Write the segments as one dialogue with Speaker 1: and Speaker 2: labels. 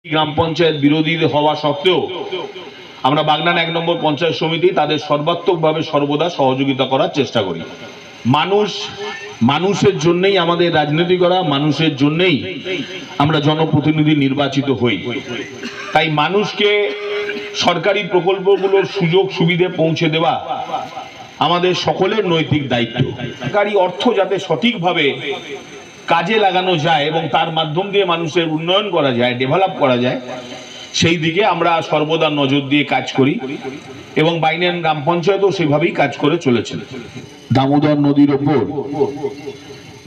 Speaker 1: গ্রাম পঞ্চায়েত বিরোধী হওয়া সত্ত্বেও আমরা বাগনান ১ নম্বর পঞ্চায়েত সমিতি তাদের সর্বাত্মকভাবে সর্বদা সহযোগিতা করার চেষ্টা করি। মানুষের জন্যই আমাদের রাজনীতি করা, মানুষের জন্যই আমরা জনপ্রতিনিধি নির্বাচিত হই। তাই মানুষকে সরকারি প্রকল্পগুলোর সুযোগ সুবিধে পৌঁছে দেওয়া আমাদের সকলের নৈতিক দায়িত্ব। সরকারি অর্থ যাতে সঠিকভাবে কাজে লাগানো যায় এবং তার মাধ্যম দিয়ে মানুষের উন্নয়ন করা যায়, ডেভেলপ করা যায়, সেই দিকে আমরা সর্বদা নজর দিয়ে কাজ করি এবং বাইনান গ্রাম পঞ্চায়েতও সেভাবেই কাজ করে চলেছে। দামোদর নদীর ওপর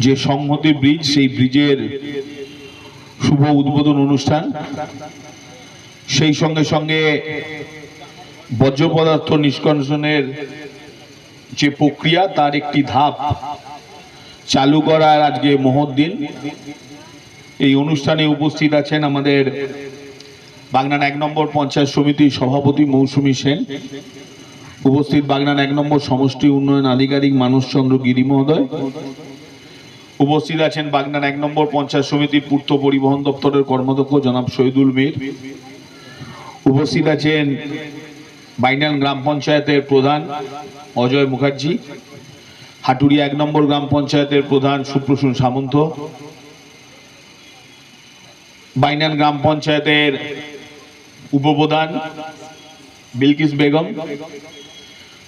Speaker 1: যে সংহতি ব্রিজ, সেই ব্রিজের শুভ উদ্বোধন অনুষ্ঠান, সেই সঙ্গে সঙ্গে বর্জ্য পদার্থ নিষ্কাশনের যে প্রক্রিয়া তার একটি ধাপ চালু করার আজকে মহৎ দিন। এই অনুষ্ঠানে উপস্থিত আছেন আমাদের বাগনান ১ নম্বর পঞ্চায়েত সমিতির সভাপতি মৌসুমী সেন, উপস্থিত বাগনান ১ নম্বর সমষ্টি উন্নয়ন আধিকারিক মানসচন্দ্র গিরি মহোদয়, উপস্থিত আছেন বাগনান ১ নম্বর পঞ্চায়েত সমিতির পূর্ত পরিবহন দপ্তরের কর্মাধ্যক্ষ জনাব শহীদুল মীর, উপস্থিত আছেন বাইনান গ্রাম পঞ্চায়েতের প্রধান অজয় মুখার্জি, হাটুরিয়া ১ নম্বর গ্রাম পঞ্চায়েতের প্রধান সুপ্রসূন সামন্ত, বাইনান গ্রাম পঞ্চায়েতের উপপ্রধান বিলকিস বেগম,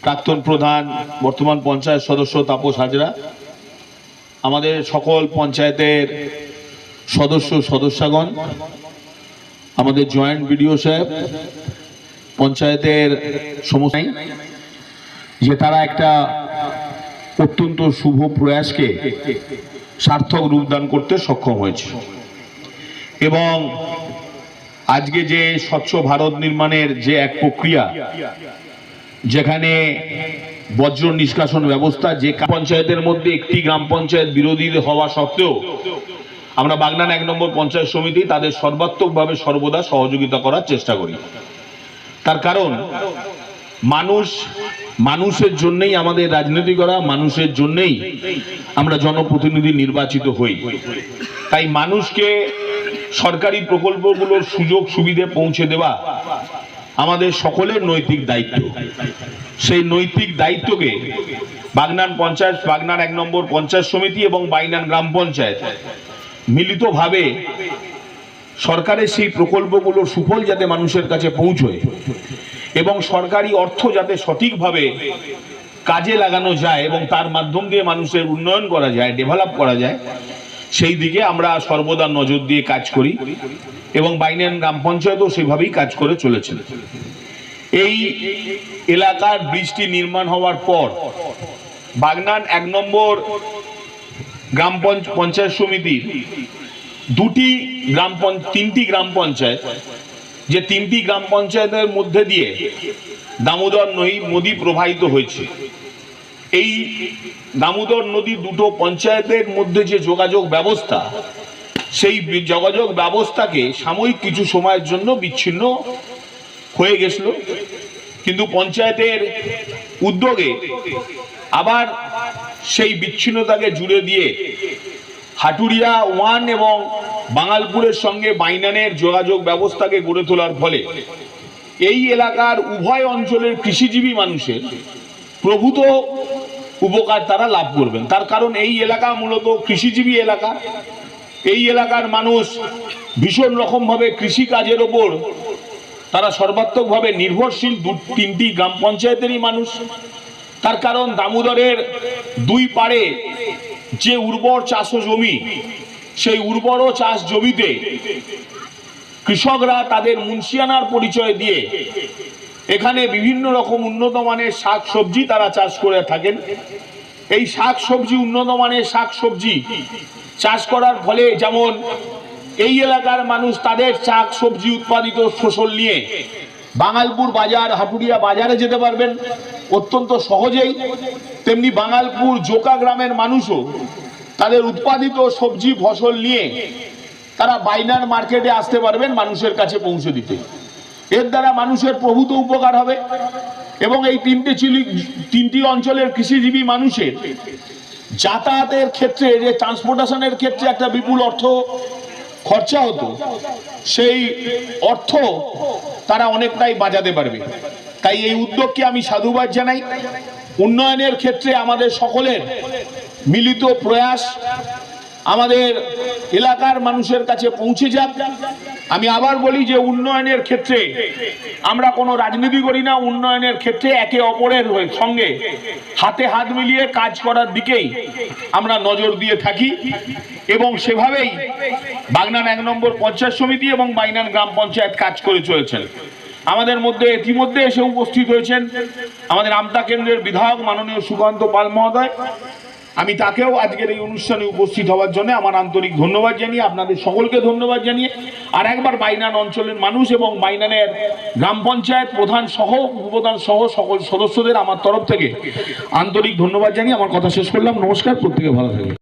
Speaker 1: প্রাক্তন প্রধান বর্তমান পঞ্চায়েত সদস্য তাপস হাজরা, আমাদের সকল পঞ্চায়েতের সদস্যগণ, আমাদের জয়েন্ট বিডিও সাহেব, পঞ্চায়েতের সমস্ত যে তারা একটা অত্যন্ত শুভ প্রয়াসকে সার্থক রূপদান করতে সক্ষম হয়েছে এবং আজকে যে স্বচ্ছ ভারত নির্মাণের যে এক প্রক্রিয়া, যেখানে বর্জ্য নিষ্কাশন ব্যবস্থা, যে পঞ্চায়েতের মধ্যে একটি গ্রাম পঞ্চায়েত বিরোধী হওয়া সত্ত্বেও আমরা বাগনান ১ নম্বর পঞ্চায়েত সমিতি তাদের সর্বাত্মকভাবে সর্বদা সহযোগিতা করার চেষ্টা করি। তার কারণ মানুষের জন্যই আমাদের রাজনীতি করা, মানুষের জন্যই আমরা জনপ্রতিনিধি নির্বাচিত হই। তাই মানুষকে সরকারি প্রকল্পগুলোর সুযোগ সুবিধে পৌঁছে দেওয়া আমাদের সকলের নৈতিক দায়িত্ব। সেই নৈতিক দায়িত্বকে বাগনান ১ নম্বর পঞ্চায়েত সমিতি এবং বাইনান গ্রাম পঞ্চায়েত মিলিতভাবে সরকারের সেই প্রকল্পগুলোর সুফল যাতে মানুষের কাছে পৌঁছয় এবং সরকারি অর্থ যাতে সঠিকভাবে কাজে লাগানো যায় এবং তার মাধ্যম দিয়ে মানুষের উন্নয়ন করা যায়, ডেভেলপ করা যায়, সেই দিকে আমরা সর্বদা নজর দিয়ে কাজ করি এবং বাইনান গ্রাম পঞ্চায়েতও সেভাবেই কাজ করে চলেছে। এই এলাকার ব্রিজটি নির্মাণ হওয়ার পর বাগনান ১ নম্বর গ্রাম পঞ্চায়েত সমিতির তিনটি গ্রাম পঞ্চায়েত, যে তিনটি গ্রাম পঞ্চায়েতের মধ্যে দিয়ে দামোদর নদী প্রবাহিত হয়েছে, এই দামোদর নদী দুটো পঞ্চায়েতের মধ্যে যে যোগাযোগ ব্যবস্থা, সেই যোগাযোগ ব্যবস্থাকে সাময়িক কিছু সময়ের জন্য বিচ্ছিন্ন হয়ে গেছিল, কিন্তু পঞ্চায়েতের উদ্যোগে আবার সেই বিচ্ছিন্নতাকে জুড়ে দিয়ে হাটুরিয়া 1 এবং বাঙালপুরের সঙ্গে বাইনানের যোগাযোগ ব্যবস্থাকে গড়ে তোলার ফলে এই এলাকার উভয় অঞ্চলের কৃষিজীবী মানুষের প্রভূত উপকার তারা লাভ করবেন। তার কারণ এই এলাকা মূলত কৃষিজীবী এলাকা, এই এলাকার মানুষ ভীষণ রকমভাবে কৃষিকাজের ওপর তারা সর্বাত্মকভাবে নির্ভরশীল তিনটি গ্রাম পঞ্চায়েতেরই মানুষ। তার কারণ দামোদরের দুই পাড়ে যে উর্বর চাষ জমি, সেই উর্বর চাষ জমিতে কৃষকরা তাদের মুন্সিয়ানার পরিচয় দিয়ে এখানে বিভিন্ন রকম উন্নত মানের শাক সবজি তারা চাষ করে থাকেন। এই শাক সবজি, উন্নত মানের শাক সবজি চাষ করার ফলে যেমন এই এলাকার মানুষ তাদের শাক সবজি উৎপাদিত ফসল নিয়ে বাঙালপুর বাজার, হাটুরিয়া বাজারে যেতে পারবেন অত্যন্ত সহজেই, তেমনি বাঙালপুর জোকা গ্রামের মানুষও তাদের উৎপাদিত সবজি ফসল নিয়ে তারা বাইনান মার্কেটে আসতে পারবেন মানুষের কাছে পৌঁছে দিতে। এর দ্বারা মানুষের প্রভূত উপকার হবে এবং এই তিনটি অঞ্চলের কৃষিজীবী মানুষের যাতায়াতের ক্ষেত্রে, যে ট্রান্সপোর্টেশনের ক্ষেত্রে একটা বিপুল অর্থ খরচা হতো সেই অর্থ তারা অনেকটাই বাঁচাতে পারবে। তাই এই উদ্যোগকে আমি সাধুবাদ জানাই। উন্নয়নের ক্ষেত্রে আমাদের সকলের মিলিত প্রয়াস আমাদের এলাকার মানুষের কাছে পৌঁছে যাক। আমি আবার বলি যে উন্নয়নের ক্ষেত্রে আমরা কোনো রাজনীতি করি না, উন্নয়নের ক্ষেত্রে একে অপরের সঙ্গে হাতে হাত মিলিয়ে কাজ করার দিকেই আমরা নজর দিয়ে থাকি এবং সেভাবেই বাগনান ১ নম্বর পঞ্চায়েত সমিতি এবং বাইনান গ্রাম পঞ্চায়েত কাজ করে চলেছেন। আমাদের মধ্যে ইতিমধ্যে এসে উপস্থিত হয়েছেন আমাদের আমতা কেন্দ্রের বিধায়ক মাননীয় সুকান্ত পাল মহোদয়। আমি তাকেও আজকের এই অনুষ্ঠানে উপস্থিত হওয়ার জন্য আমার আন্তরিক ধন্যবাদ জানিয়ে, আপনাদের সকলকে ধন্যবাদ জানিয়ে আর একবার বাইনান অঞ্চলের মানুষ এবং বাইনানের গ্রাম পঞ্চায়েত প্রধান সহ উপপ্রধান সহ সকল সদস্যদের আমার তরফ থেকে আন্তরিক ধন্যবাদ জানিয়ে আমার কথা শেষ করলাম। নমস্কার, প্রত্যেকে ভালো থাকবেন।